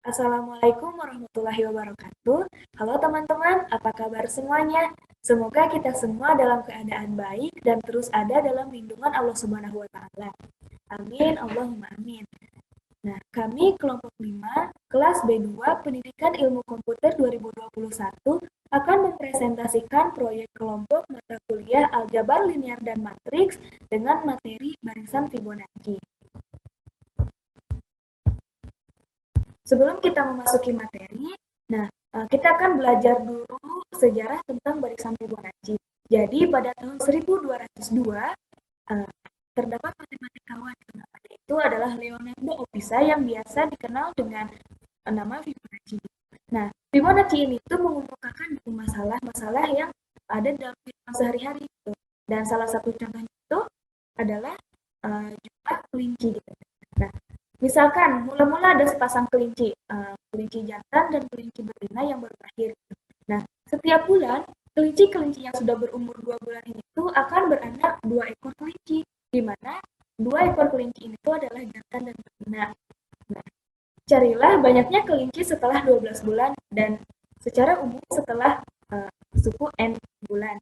Assalamualaikum warahmatullahi wabarakatuh. Halo teman-teman, apa kabar semuanya? Semoga kita semua dalam keadaan baik dan terus ada dalam lindungan Allah Subhanahu wa taala. Amin, Allahumma amin. Nah, kami kelompok 5, kelas B2 Pendidikan Ilmu Komputer 2021 akan mempresentasikan proyek kelompok mata kuliah Aljabar Linear dan Matriks dengan materi barisan Fibonacci. Sebelum kita memasuki materi, kita akan belajar dulu sejarah tentang barisan Fibonacci. Jadi pada tahun 1202 terdapat matematikawan yang namanya itu adalah Leonardo Opisa yang biasa dikenal dengan nama Fibonacci. Nah, Fibonacci ini tuh mengemukakan masalah-masalah yang ada dalam kehidupan sehari-hari gitu. Dan salah satu contohnya itu adalah jumlah kelinci gitu. Nah, misalkan mula-mula ada sepasang kelinci, kelinci jantan dan kelinci betina yang baru lahir. Nah, setiap bulan kelinci-kelinci yang sudah berumur 2 bulan ini tuh akan beranak 2 ekor kelinci, di mana 2 ekor kelinci ini tuh adalah jantan dan betina. Nah, carilah banyaknya kelinci setelah 12 bulan dan secara umum setelah suku N bulan.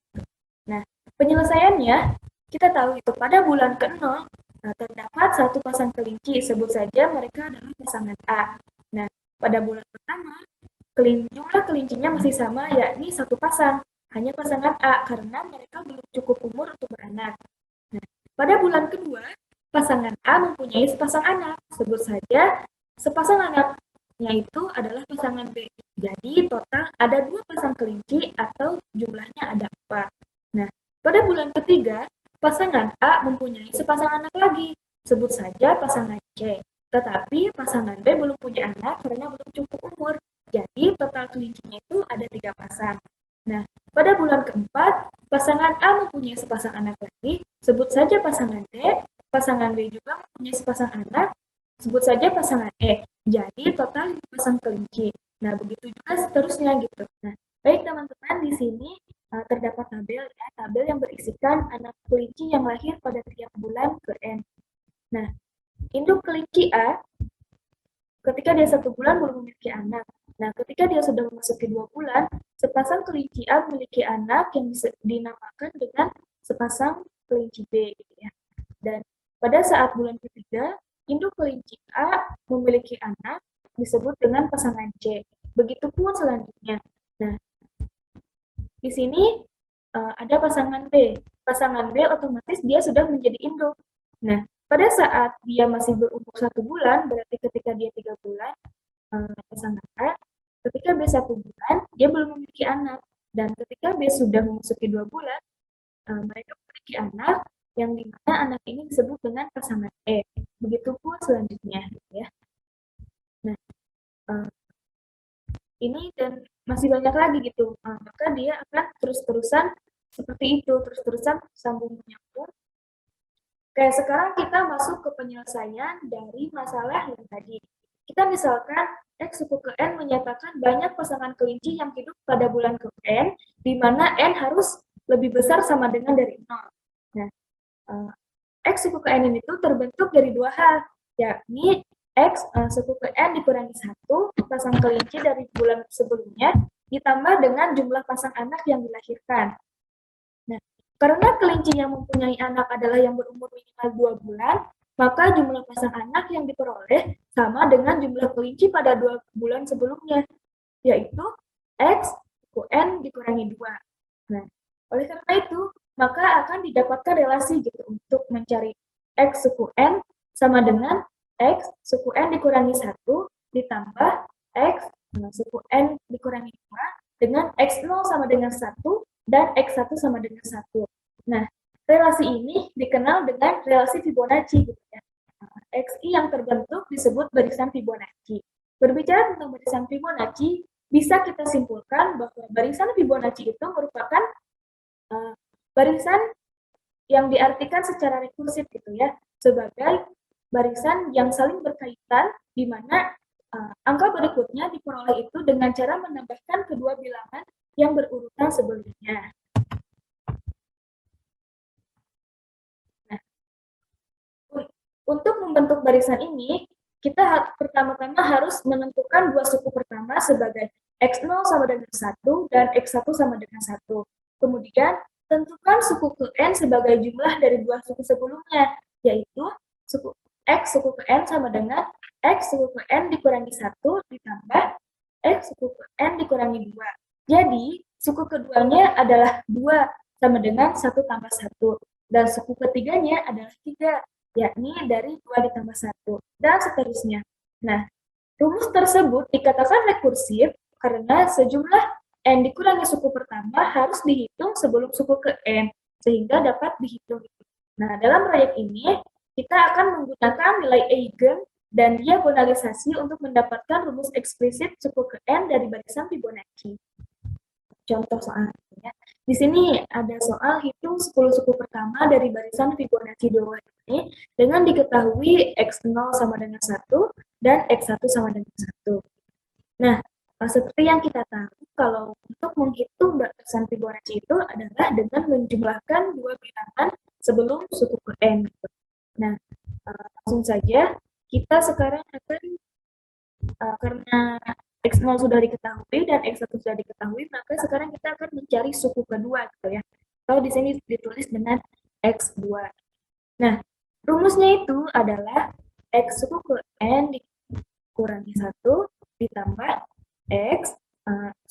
Nah, penyelesaiannya kita tahu itu pada bulan ke-0 terdapat satu pasang kelinci, sebut saja mereka adalah pasangan A. Nah, pada bulan pertama, jumlah kelincinya masih sama, yakni satu pasang, hanya pasangan A, karena mereka belum cukup umur untuk beranak. Nah, pada bulan kedua, pasangan A mempunyai sepasang anak, sebut saja sepasang anaknya itu adalah pasangan B. Jadi, total ada 2 pasang kelinci atau jumlahnya ada 4. Nah, pada bulan ketiga, pasangan A mempunyai sepasang anak lagi, sebut saja pasangan C. Tetapi pasangan B belum punya anak karena belum cukup umur. Jadi total kelincinya itu ada 3 pasang. Nah, pada bulan keempat, pasangan A mempunyai sepasang anak lagi, sebut saja pasangan D. Pasangan B juga mempunyai sepasang anak, sebut saja pasangan E. Jadi total 5 pasang kelinci. Nah, begitu juga seterusnya gitu. Nah, baik teman-teman, di sini terdapat tabel yang berisikan anak kelinci yang lahir pada tiap bulan ke N. Nah, induk kelinci A, ketika dia 1 bulan belum memiliki anak. Nah, ketika dia sudah memasuki 2 bulan, sepasang kelinci A memiliki anak yang dinamakan dengan sepasang kelinci B. Gitu ya. Dan pada saat bulan ketiga, induk kelinci A memiliki anak disebut dengan pasangan C. Begitupun selanjutnya. Nah, di sini ada pasangan B. Pasangan B otomatis dia sudah menjadi induk. Nah, pada saat dia masih berumur 1 bulan, berarti ketika dia 3 bulan, pasangan A, ketika B 1 bulan, dia belum memiliki anak. Dan ketika B sudah memasuki 2 bulan, mereka memiliki anak, yang dimana anak ini disebut dengan pasangan E. Begitupun selanjutnya. Ya. Nah, ini dan masih banyak lagi gitu, maka dia akan terus-terusan seperti itu, terus-terusan sambung menyambung. Kayak sekarang kita masuk ke penyelesaian dari masalah yang tadi. Kita misalkan X suku ke N menyatakan banyak pasangan kelinci yang hidup pada bulan ke N, di mana N harus lebih besar sama dengan dari 0. Nah, X suku ke N ini tuh terbentuk dari 2 hal, yakni X suku ke N dikurangi 1, pasang kelinci dari bulan sebelumnya, ditambah dengan jumlah pasang anak yang dilahirkan. Nah, karena kelinci yang mempunyai anak adalah yang berumur minimal 2 bulan, maka jumlah pasang anak yang diperoleh sama dengan jumlah kelinci pada 2 bulan sebelumnya, yaitu X suku N dikurangi 2. Nah, oleh karena itu, maka akan didapatkan relasi gitu untuk mencari X suku N sama dengan X suku N dikurangi 1 ditambah X suku N dikurangi 2 dengan X0 sama dengan 1 dan X1 sama dengan 1. Nah, relasi ini dikenal dengan relasi Fibonacci gitu ya. XI yang terbentuk disebut barisan Fibonacci. Berbicara tentang barisan Fibonacci, bisa kita simpulkan bahwa barisan Fibonacci itu merupakan barisan yang diartikan secara rekursif gitu ya, sebagai barisan yang saling berkaitan di mana angka berikutnya diperoleh itu dengan cara menambahkan kedua bilangan yang berurutan sebelumnya. Nah, untuk membentuk barisan ini, kita pertama-tama harus menentukan tentukan dua suku pertama sebagai X0 sama dengan 1 dan X1 sama dengan 1. Kemudian, tentukan suku ke N sebagai jumlah dari dua suku sebelumnya, yaitu suku X suku ke N sama dengan X suku ke N dikurangi 1 ditambah X suku ke N dikurangi 2. Jadi, suku keduanya adalah 2 sama dengan 1 tambah 1. Dan suku ketiganya adalah 3, yakni dari 2 ditambah 1. Dan seterusnya. Nah, rumus tersebut dikatakan rekursif karena sejumlah N dikurangi suku pertama harus dihitung sebelum suku ke N, sehingga dapat dihitung. Nah, dalam proyek ini, kita akan menggunakan nilai eigen dan diagonalisasi untuk mendapatkan rumus eksplisit suku ke N dari barisan Fibonacci. Contoh soalnya, di sini ada soal hitung 10 suku pertama dari barisan Fibonacci 2 ini dengan diketahui X0 sama dengan 1 dan X1 sama dengan 1. Nah, seperti yang kita tahu, kalau untuk menghitung barisan Fibonacci itu adalah dengan menjumlahkan dua bilangan sebelum suku ke N. Nah, langsung saja kita sekarang akan, karena X0 sudah diketahui dan X1 sudah diketahui, maka sekarang kita akan mencari suku kedua gitu ya. Kalau di sini ditulis dengan X2. Nah, rumusnya itu adalah X suku ke N dikurangi 1 ditambah X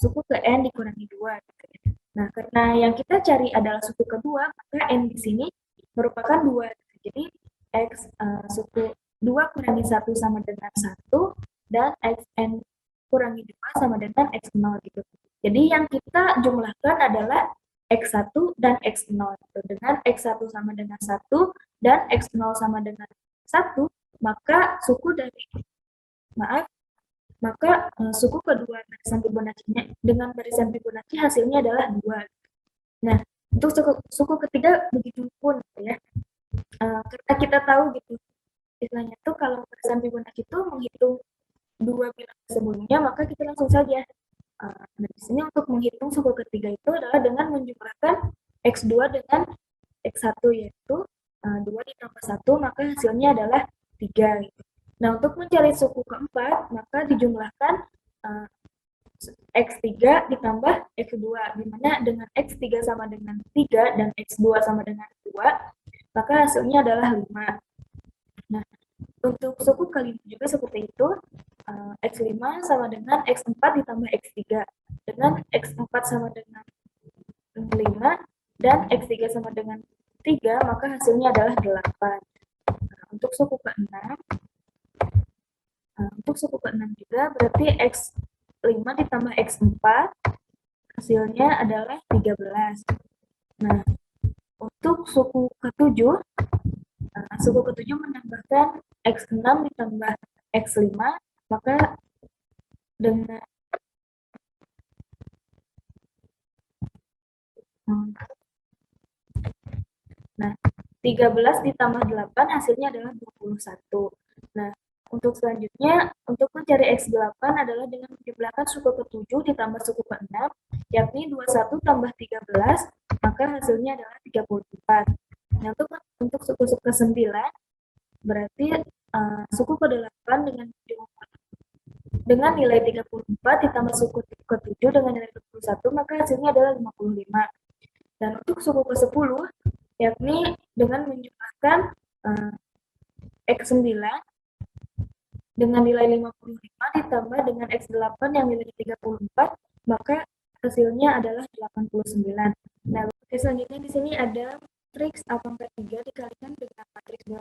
suku ke N dikurangi 2. Gitu ya. Nah, karena yang kita cari adalah suku kedua, maka N di sini merupakan 2. Jadi, X suku 2 kurangi 1 sama dengan 1, dan Xn kurangi 2 sama dengan X0 gitu. Jadi yang kita jumlahkan adalah X1 dan X0 gitu. Dengan X1 sama dengan 1 dan X0 sama dengan 1, maka suku kedua barisan Fibonacci-nya dengan barisan Fibonacci hasilnya adalah 2. Nah, untuk suku ketiga begitu pun gitu ya. Karena kita tahu gitu, istilahnya tuh kalau barisan Fibonacci itu menghitung dua bilangan sebelumnya, maka kita langsung saja. Nah, di sini untuk menghitung suku ketiga itu adalah dengan menjumlahkan X2 dengan X1, yaitu 2 ditambah 1, maka hasilnya adalah 3. Gitu. Nah, untuk mencari suku keempat, maka dijumlahkan X3 ditambah X2, di mana dengan X3 sama dengan 3 dan X2 sama dengan 2, maka hasilnya adalah 5. Nah, untuk suku kelima juga seperti itu, X5 sama dengan X4 ditambah X3, dengan X4 sama dengan 5 dan X3 sama dengan 3, maka hasilnya adalah 8. Nah, untuk suku ke-6 juga berarti X5 ditambah X4, hasilnya adalah 13. Nah, untuk suku ke-7 menambahkan X6 ditambah X5, maka dengan nah 13 ditambah 8 hasilnya adalah 21. Nah, untuk selanjutnya, untuk mencari X8 adalah dengan menjumlahkan suku ke-7 ditambah suku ke-6, yakni 21 tambah 13, maka hasilnya adalah 34. Nah, untuk suku ke-9, berarti suku ke-8 dengan nilai 34 ditambah suku ke-7 dengan nilai 21, maka hasilnya adalah 55. Dan untuk suku ke-10, yakni dengan menjumlahkan X9 dengan nilai 55 ditambah dengan X8 yang nilai 34, maka hasilnya adalah 89. Nah, selanjutnya di sini ada matriks A pangkat 3 dikalikan dengan matriks 2.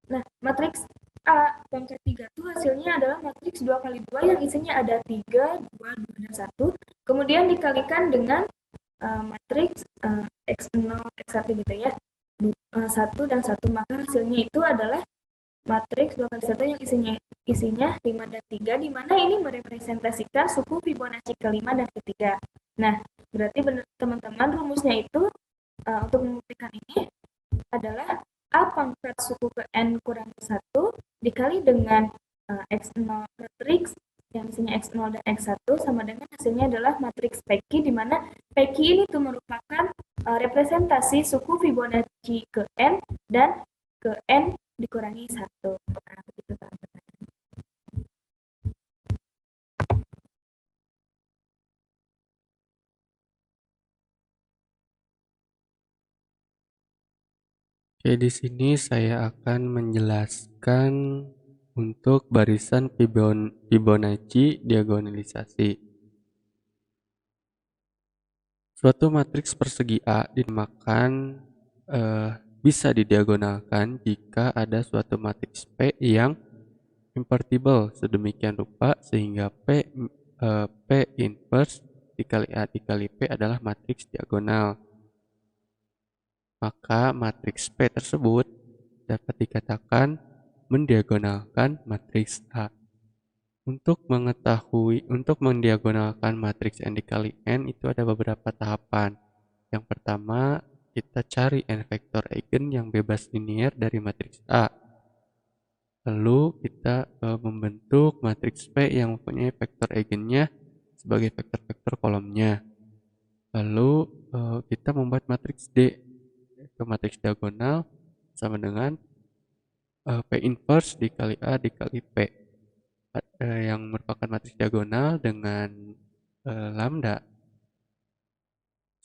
Nah, matriks A pangkat 3 itu hasilnya adalah matriks 2 kali 2 yang isinya ada 3, 2, 2, dan 1. Kemudian dikalikan dengan matriks X0, X1 gitu ya. 1 dan 1, maka hasilnya itu adalah matriks 2 kali 1 yang isinya 5 dan 3, di mana ini merepresentasikan suku Fibonacci ke-5 dan ke-3. Nah, berarti teman-teman rumusnya itu untuk membuktikan ini adalah A pangkat suku ke N kurang 1 dikali dengan X0 matriks yang isinya X0 dan X1 sama dengan hasilnya adalah matriks Pecky, di mana Pecky ini tuh merupakan representasi suku Fibonacci ke N dan ke N dikurangi 1. Nah, begitu, Oke, di sini saya akan menjelaskan untuk barisan Fibonacci diagonalisasi. Suatu matriks persegi A dinamakan bisa didiagonalkan jika ada suatu matriks P yang invertible sedemikian rupa sehingga P inverse dikali A dikali P adalah matriks diagonal. Maka matriks P tersebut dapat dikatakan mendiagonalkan matriks A. Untuk mendiagonalkan matriks n dikali n itu ada beberapa tahapan. Yang pertama, kita cari n vektor eigen yang bebas linier dari matriks A. Lalu kita membentuk matriks P yang mempunyai vektor eigennya sebagai vektor-vektor kolomnya. Lalu kita membuat matriks D, yaitu matriks diagonal sama dengan P inverse dikali A dikali P, yang merupakan matriks diagonal dengan lambda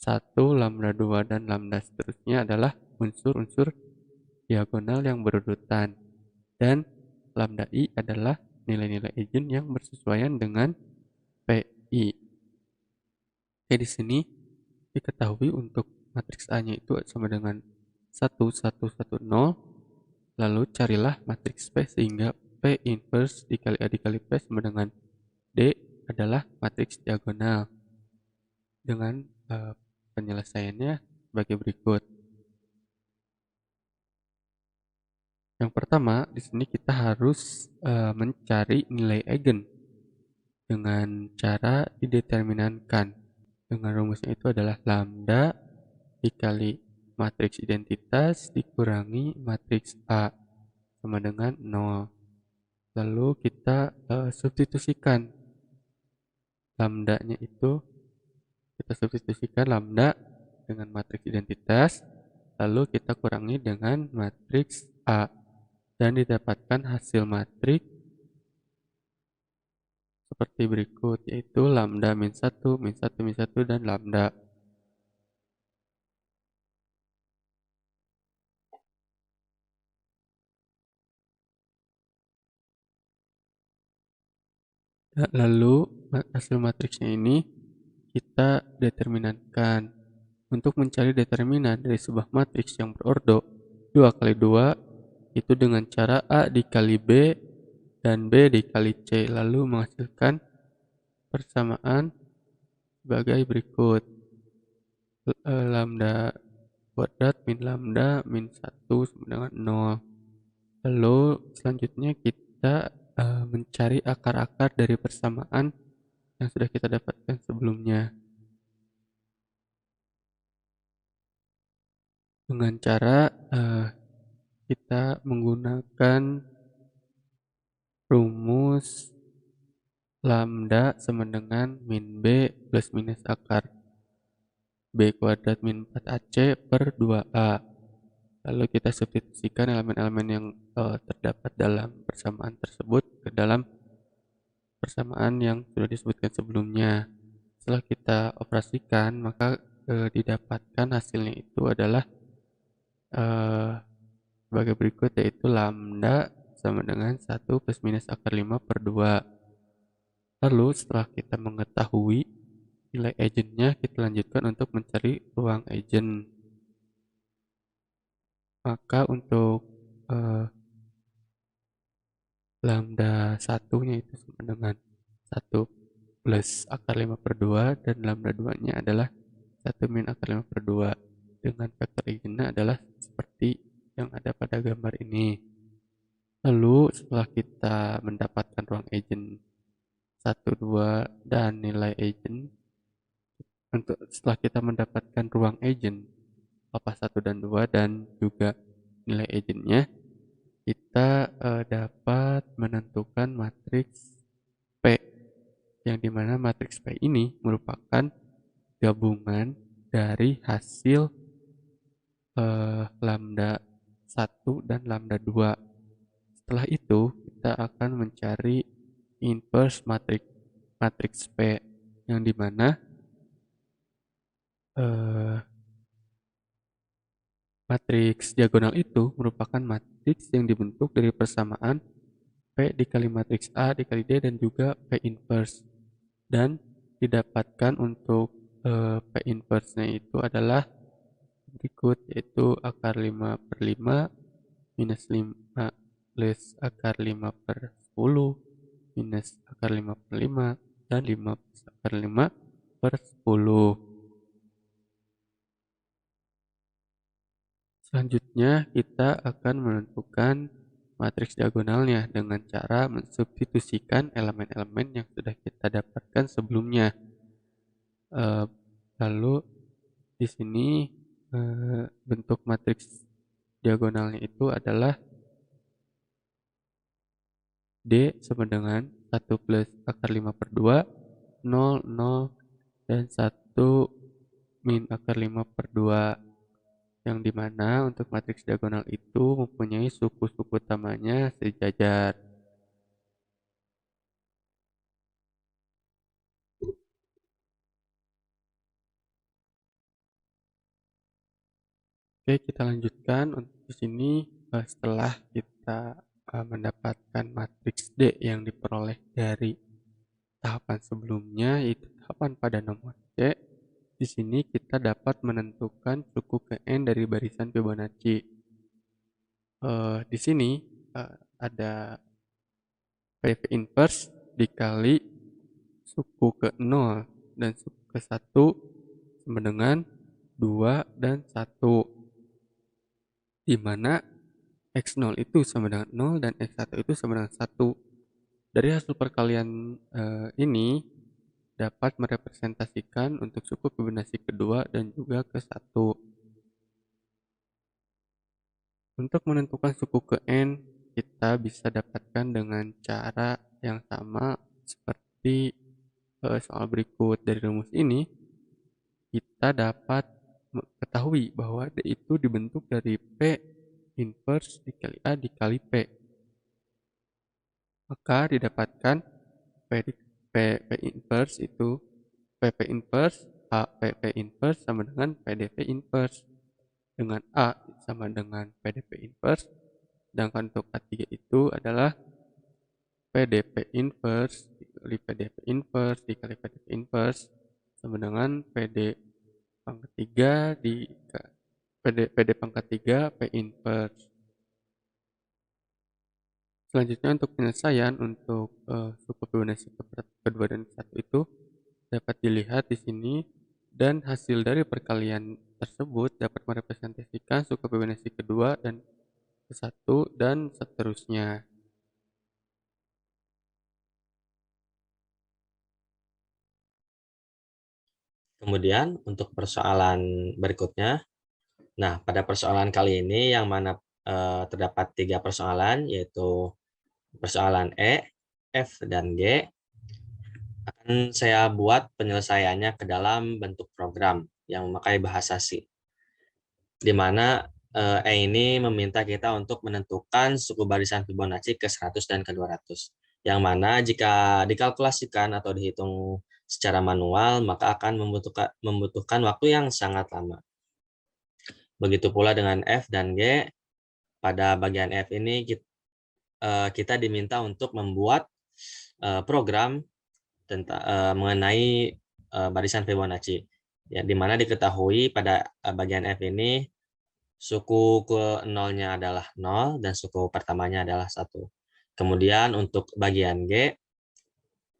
1, lambda 2, dan lambda seterusnya adalah unsur-unsur diagonal yang berurutan. Dan lambda I adalah nilai-nilai eigen yang bersesuaian dengan PI. Oke, di sini diketahui untuk matriks A-nya itu sama dengan 1, 1, 1, 0. Lalu carilah matriks P sehingga P inverse dikali A dikali P sama dengan D adalah matriks diagonal. Dengan penyelesaiannya sebagai berikut. Yang pertama, di sini kita harus mencari nilai eigen dengan cara dideterminankan. Dengan rumusnya itu adalah lambda dikali matriks identitas dikurangi matriks A sama dengan 0. Lalu kita substitusikan lambdanya itu, kita substitusikan lambda dengan matriks identitas, lalu kita kurangi dengan matriks A, dan didapatkan hasil matriks seperti berikut, yaitu lambda min 1, min 1, min 1, dan lambda. Lalu hasil matriksnya ini kita determinankan. Untuk mencari determinan dari sebuah matriks yang berordo 2 kali 2 itu dengan cara A dikali B dan B dikali C, lalu menghasilkan persamaan sebagai berikut. Lambda kuadrat min lambda min 1 sama dengan 0. Lalu selanjutnya kita mencari akar-akar dari persamaan yang sudah kita dapatkan sebelumnya. Dengan cara kita menggunakan rumus lambda sama dengan min B plus minus akar B kuadrat min 4AC per 2A. Lalu kita substitusikan elemen-elemen yang terdapat dalam persamaan tersebut ke dalam persamaan yang sudah disebutkan sebelumnya. Setelah kita operasikan, maka didapatkan hasilnya itu adalah sebagai berikut, yaitu lambda sama dengan 1 plus minus akar 5 per 2. Lalu setelah kita mengetahui nilai eigennya, kita lanjutkan untuk mencari ruang eigen. Maka untuk lambda 1-nya itu sama dengan 1 plus akar 5 per 2, dan lambda 2-nya adalah 1 min akar 5 per 2. Dengan vektor eigennya adalah seperti yang ada pada gambar ini. Lalu setelah kita mendapatkan ruang eigen 1, 2, dan nilai eigen, setelah kita mendapatkan ruang eigen apa 1 dan 2 dan juga nilai eigennya, kita dapat menentukan matriks P, yang dimana matriks P ini merupakan gabungan dari hasil lambda 1 dan lambda 2. Setelah itu kita akan mencari inverse matriks P, yang dimana Matriks diagonal itu merupakan matriks yang dibentuk dari persamaan P dikali matriks A dikali D dan juga P inverse. Dan didapatkan untuk P inverse-nya itu adalah berikut, yaitu akar 5 per 5 minus 5 plus akar 5 per 10 minus akar 5 per 5 dan 5 plus akar 5 per 10. Selanjutnya kita akan menentukan matriks diagonalnya dengan cara mensubstitusikan elemen-elemen yang sudah kita dapatkan sebelumnya. Lalu di sini bentuk matriks diagonalnya itu adalah D sama dengan 1 plus akar 5 per 2, 0, 0, dan 1 min akar 5 per 2. Yang dimana untuk matriks diagonal itu mempunyai suku-suku utamanya sejajar. Oke, kita lanjutkan untuk di sini setelah kita mendapatkan matriks D yang diperoleh dari tahapan sebelumnya, yaitu tahapan pada nomor C. Di sini kita dapat menentukan suku Kn dari barisan Fibonacci. Di sini ada PV inverse dikali suku ke 0 dan suku ke 1 sama dengan 2 dan 1. Di mana X0 itu sama dengan 0 dan X1 itu sama dengan 1. Dari hasil perkalian ini dapat merepresentasikan untuk suku Fibonacci kedua dan juga ke 1. Untuk menentukan suku ke N, kita bisa dapatkan dengan cara yang sama seperti soal berikut. Dari rumus ini, kita dapat mengetahui bahwa D itu dibentuk dari P inverse dikali A dikali P. Maka didapatkan P inverse itu PP inverse A PP inverse sama dengan PDP inverse, dengan A sama dengan PDP inverse, sedangkan untuk A3 itu adalah PDP inverse dikali PDP inverse dikali PDP inverse sama dengan PD pangkat 3 di PD pangkat 3 P inverse. Selanjutnya untuk penyelesaian untuk suku Fibonacci kedua dan satu itu dapat dilihat di sini, dan hasil dari perkalian tersebut dapat merepresentasikan suku Fibonacci kedua dan ke satu dan seterusnya. Kemudian untuk persoalan berikutnya, nah pada persoalan kali ini yang mana terdapat 3 persoalan, yaitu persoalan E, F, dan G. Akan saya buat penyelesaiannya ke dalam bentuk program yang memakai bahasa C, di mana E ini meminta kita untuk menentukan suku barisan Fibonacci ke 100 dan ke 200. Yang mana jika dikalkulasikan atau dihitung secara manual, maka akan membutuhkan waktu yang sangat lama. Begitu pula dengan F dan G. Pada bagian F ini kita diminta untuk membuat program mengenai barisan Fibonacci, ya, di mana diketahui pada bagian F ini suku ke nolnya adalah 0 dan suku pertamanya adalah 1. Kemudian untuk bagian G,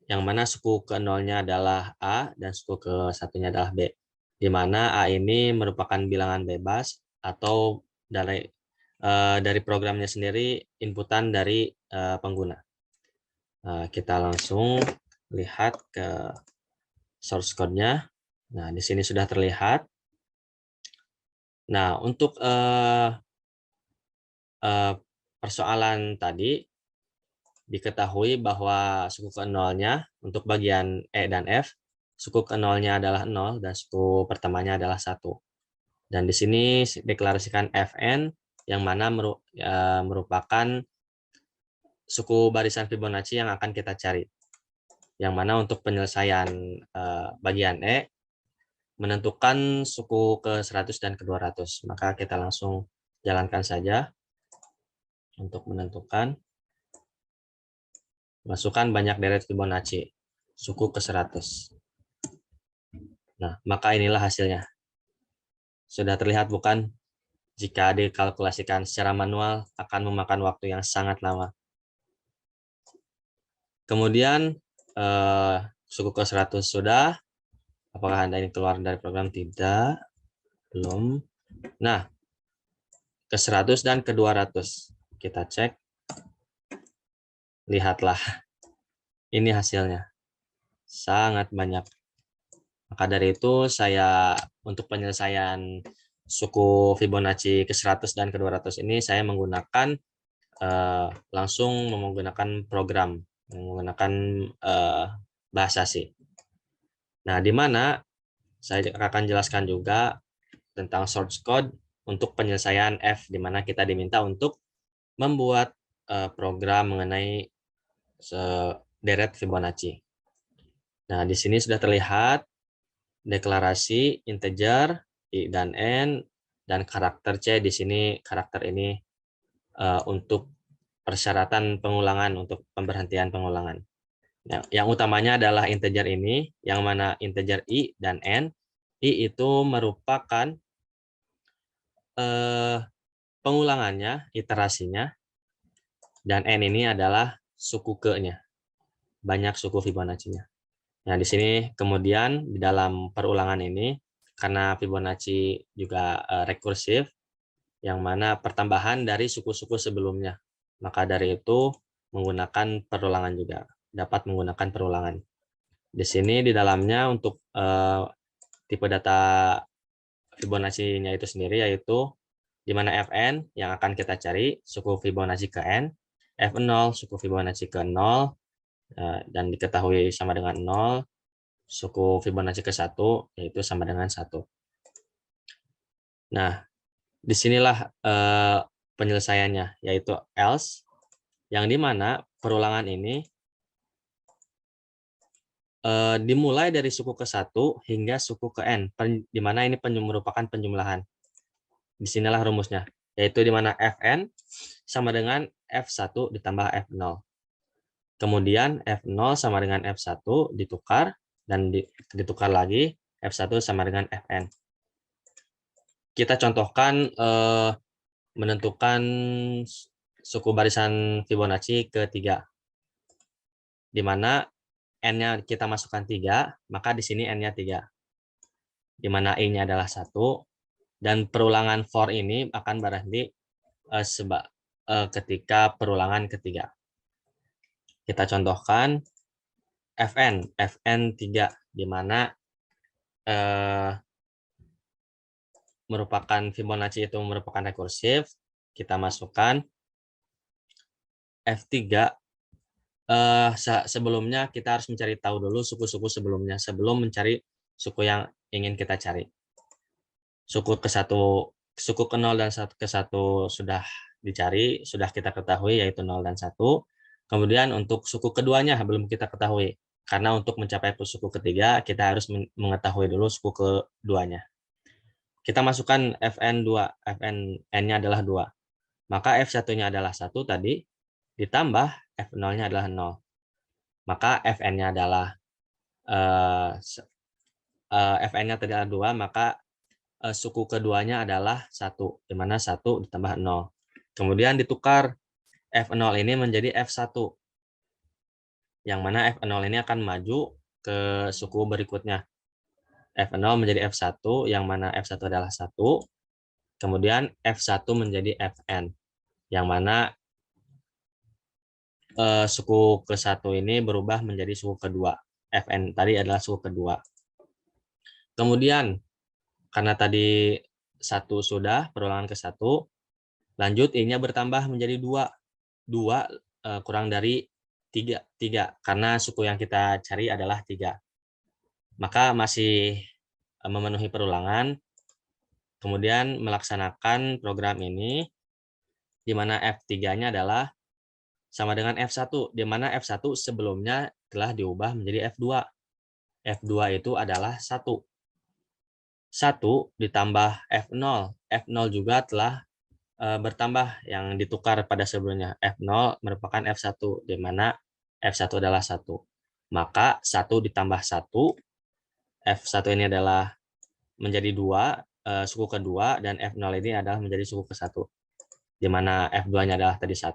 yang mana suku ke nolnya adalah A dan suku ke satunya adalah B, di mana A ini merupakan bilangan bebas atau dari programnya sendiri, inputan dari pengguna. Kita langsung lihat ke source code-nya. Nah, di sini sudah terlihat. Nah, untuk persoalan tadi diketahui bahwa suku ke nolnya untuk bagian E dan F, suku ke nolnya adalah 0 dan suku pertamanya adalah 1. Dan di sini deklarasikan Fn yang mana merupakan suku barisan Fibonacci yang akan kita cari. Yang mana untuk penyelesaian bagian E, menentukan suku ke-100 dan ke-200. Maka kita langsung jalankan saja untuk menentukan. Masukkan banyak deret Fibonacci, suku ke-100. Nah, maka inilah hasilnya. Sudah terlihat bukan? Jika dikalkulasikan secara manual akan memakan waktu yang sangat lama. Kemudian suku ke-100 sudah. Apakah Anda ini keluar dari program? Tidak. Belum. Nah, ke-100 dan ke-200. Kita cek. Lihatlah. Ini hasilnya. Sangat banyak. Maka dari itu saya untuk penyelesaian suku Fibonacci ke-100 dan ke-200 ini saya menggunakan langsung menggunakan program, menggunakan bahasa C. Nah, di mana saya akan jelaskan juga tentang source code untuk penyelesaian F, di mana kita diminta untuk membuat program mengenai deret Fibonacci. Nah, di sini sudah terlihat deklarasi integer I dan N dan karakter C. Di sini karakter ini untuk persyaratan pengulangan, untuk pemberhentian pengulangan. Yang utamanya adalah integer ini, yang mana integer I dan N. I itu merupakan pengulangannya, iterasinya, dan N ini adalah suku ke-nya, banyak suku Fibonacci-nya. Nah, di sini kemudian di dalam perulangan ini, karena Fibonacci juga rekursif, yang mana pertambahan dari suku-suku sebelumnya. Maka dari itu menggunakan perulangan juga, dapat menggunakan perulangan. Di sini di dalamnya untuk tipe data Fibonacci-nya itu sendiri yaitu di mana Fn yang akan kita cari suku Fibonacci ke N, F0 suku Fibonacci ke 0, dan diketahui sama dengan 0, suku Fibonacci ke 1 yaitu sama dengan 1. Nah, disinilah penyelesaiannya, yaitu else, yang dimana perulangan ini dimulai dari suku ke 1 hingga suku ke N, dimana ini merupakan penjumlahan. Disinilah rumusnya, yaitu dimana Fn sama dengan F1 ditambah F0. Kemudian F0 sama dengan F1 ditukar, dan ditukar lagi, F1 sama dengan Fn. Kita contohkan menentukan suku barisan Fibonacci ketiga, di mana N-nya kita masukkan 3, maka di sini N-nya 3, di mana I-nya adalah 1, dan perulangan for ini akan berhenti ketika perulangan ketiga. Kita contohkan Fn 3, di mana merupakan Fibonacci itu merupakan rekursif. Kita masukkan F3. Sebelumnya kita harus mencari tahu dulu suku-suku sebelumnya sebelum mencari suku yang ingin kita cari. Suku ke-1, suku ke-0 dan ke-1 sudah dicari, sudah kita ketahui yaitu 0 dan 1. Kemudian untuk suku keduanya belum kita ketahui. Karena untuk mencapai suku ketiga kita harus mengetahui dulu suku keduanya. Kita masukkan Fn2, N-nya adalah 2. Maka F1-nya adalah 1 tadi, ditambah F0-nya adalah 0. Maka Fn-nya adalah Fn-nya tadi adalah 2, maka suku keduanya adalah 1, di mana 1 ditambah 0. Kemudian ditukar F0 ini menjadi F1, yang mana F0 ini akan maju ke suku berikutnya. F0 menjadi F1, yang mana F1 adalah 1, kemudian F1 menjadi Fn, yang mana suku ke-1 ini berubah menjadi suku kedua. Fn tadi adalah suku kedua. Kemudian, karena tadi 1 sudah, perulangan ke-1, lanjut I-nya bertambah menjadi 2. 2 kurang dari 3, karena suku yang kita cari adalah 3. Maka masih memenuhi perulangan, kemudian melaksanakan program ini, di mana F3-nya adalah sama dengan F1, di mana F1 sebelumnya telah diubah menjadi F2. F2 itu adalah 1. 1 ditambah F0. F0 juga telah bertambah yang ditukar pada sebelumnya. F0 merupakan F1, di mana F1 adalah 1. Maka 1 ditambah 1, F1 ini adalah menjadi 2, suku kedua, dan F0 ini adalah menjadi suku ke-1. Di mana F2-nya adalah tadi 1,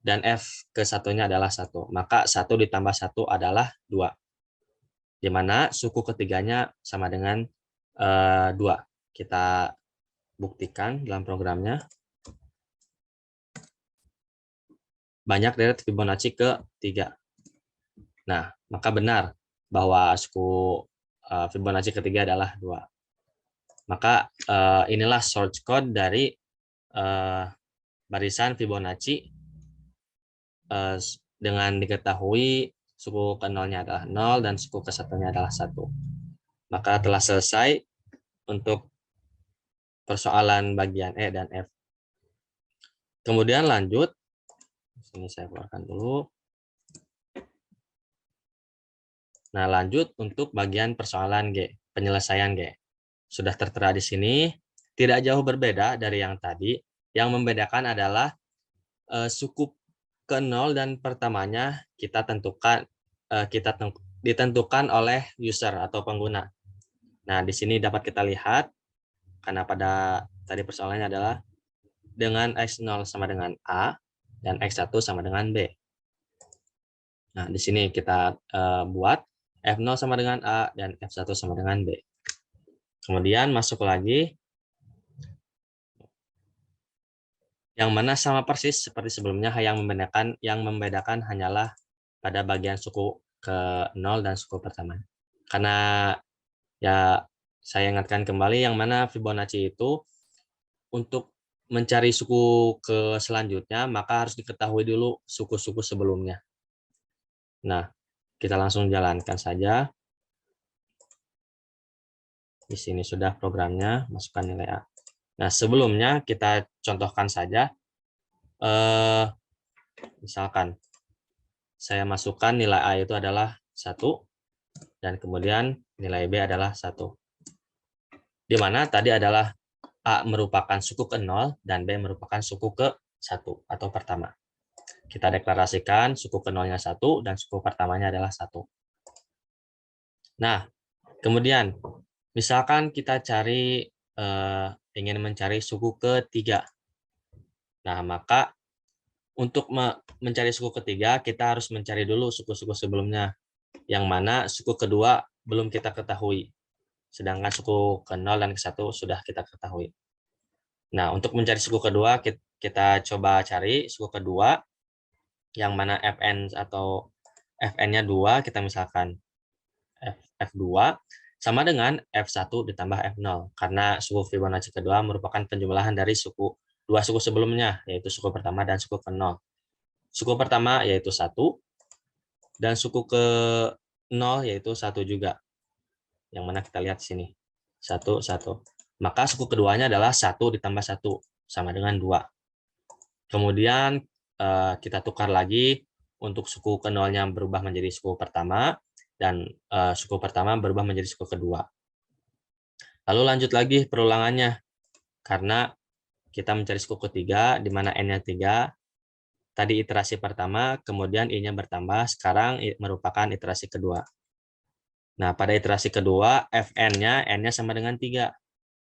dan F ke-1-nya adalah 1. Maka 1 ditambah 1 adalah 2. Di mana suku ketiganya sama dengan 2. Kita buktikan dalam programnya. Banyak deret Fibonacci ke-3. Nah, maka benar bahwa suku Fibonacci ketiga adalah 2. Maka inilah source code dari barisan Fibonacci dengan diketahui suku ke-0-nya adalah 0 dan suku ke-1-nya adalah 1. Maka telah selesai untuk persoalan bagian E dan F. Kemudian lanjut, sini saya keluarkan dulu. Nah, lanjut untuk bagian persoalan G, penyelesaian G. Sudah tertera di sini, tidak jauh berbeda dari yang tadi. Yang membedakan adalah suku ke-0 dan pertamanya ditentukan oleh user atau pengguna. Nah, di sini dapat kita lihat, karena pada tadi persoalannya adalah dengan X0 sama dengan A, dan X1 sama dengan B. Nah, di sini kita buat F0 sama dengan A, dan F1 sama dengan B. Kemudian masuk lagi, yang mana sama persis seperti sebelumnya, yang membedakan hanyalah pada bagian suku ke-0 dan suku pertama. Karena ya saya ingatkan kembali, yang mana Fibonacci itu untuk mencari suku ke selanjutnya, maka harus diketahui dulu suku-suku sebelumnya. Nah, kita langsung jalankan saja. Di sini sudah programnya, masukkan nilai A. Nah, sebelumnya kita contohkan saja. Misalkan saya masukkan nilai A itu adalah 1, dan kemudian nilai B adalah 1. Di mana tadi adalah A merupakan suku ke-0 dan B merupakan suku ke-1 atau pertama. Kita deklarasikan suku ke-0-nya 1 dan suku pertamanya adalah 1. Nah, kemudian misalkan kita ingin mencari suku ketiga. Nah, maka untuk mencari suku ketiga, kita harus mencari dulu suku-suku sebelumnya, yang mana suku kedua belum kita ketahui, sedangkan suku ke-0 dan ke-1 sudah kita ketahui. Nah, untuk mencari suku kedua, kita coba cari suku kedua, yang mana Fn atau Fn-nya 2, kita misalkan F2, sama dengan F1 ditambah F0, karena suku Fibonacci kedua merupakan penjumlahan dari dua suku sebelumnya, yaitu suku pertama dan suku ke-0. Suku pertama yaitu 1, dan suku ke-0 yaitu 1 juga, yang mana kita lihat di sini, 1, 1. Maka suku keduanya adalah 1 ditambah 1, sama dengan 2. Kemudian kita tukar lagi, untuk suku ke-0-nya berubah menjadi suku pertama, dan suku pertama berubah menjadi suku kedua. Lalu lanjut lagi perulangannya, karena kita mencari suku ketiga, di mana N-nya 3, tadi iterasi pertama, kemudian I-nya bertambah, sekarang merupakan iterasi kedua. Nah, pada iterasi kedua, Fn-nya, N-nya sama dengan 3.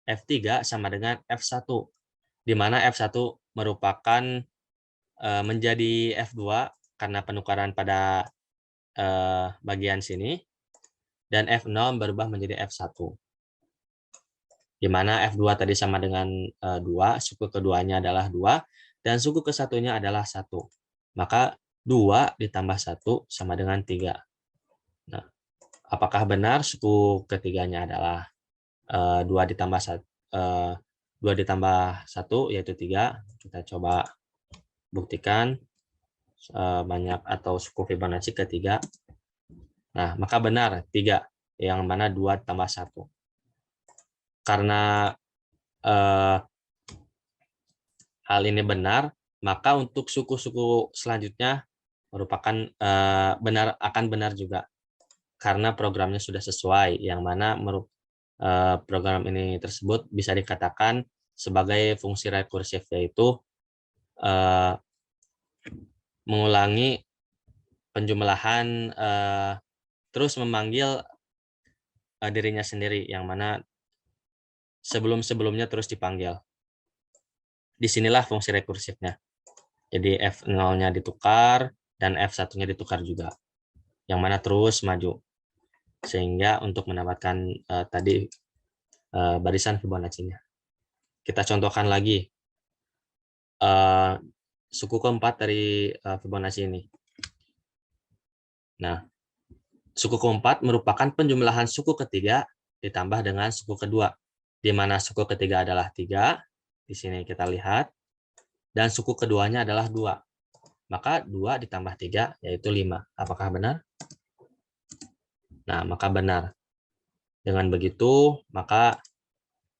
F3 sama dengan F1, di mana F1 merupakan menjadi F2, karena penukaran pada bagian sini, dan F0 berubah menjadi F1. Di mana F2 tadi sama dengan 2, suku keduanya adalah 2, dan suku ke-1-nya adalah 1. Maka 2 ditambah 1 sama dengan 3. Nah, apakah benar suku ketiganya adalah 2 ditambah 1, yaitu 3? Kita coba buktikan banyak atau suku Fibonacci ketiga. Nah, maka benar 3, yang mana 2 tambah 1. Karena hal ini benar, maka untuk suku-suku selanjutnya merupakan akan benar juga, karena programnya sudah sesuai, yang mana program ini tersebut bisa dikatakan sebagai fungsi rekursif, yaitu mengulangi penjumlahan terus memanggil dirinya sendiri, yang mana sebelum-sebelumnya terus dipanggil. Disinilah fungsi rekursifnya. Jadi F0-nya ditukar dan F1-nya ditukar juga, yang mana terus maju. Sehingga untuk mendapatkan tadi barisan Fibonacci-nya. Kita contohkan lagi suku keempat dari Fibonacci ini. Nah, suku keempat merupakan penjumlahan suku ketiga ditambah dengan suku kedua, di mana suku ketiga adalah 3, di sini kita lihat, dan suku keduanya adalah 2. Maka 2 ditambah 3 yaitu 5. Apakah benar? Nah, maka benar. Dengan begitu, maka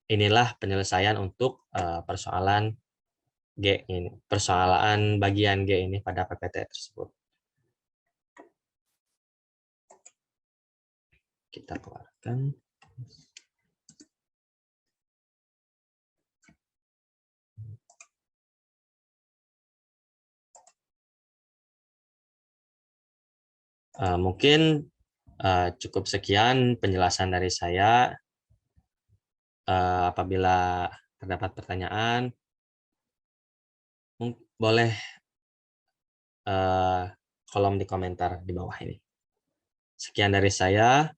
inilah penyelesaian untuk persoalan G ini, persoalan bagian G ini pada PPT tersebut. Kita keluarkan. Mungkin cukup sekian penjelasan dari saya. Apabila terdapat pertanyaan, boleh kolom di komentar di bawah ini. Sekian dari saya.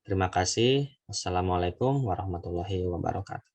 Terima kasih. Wassalamualaikum warahmatullahi wabarakatuh.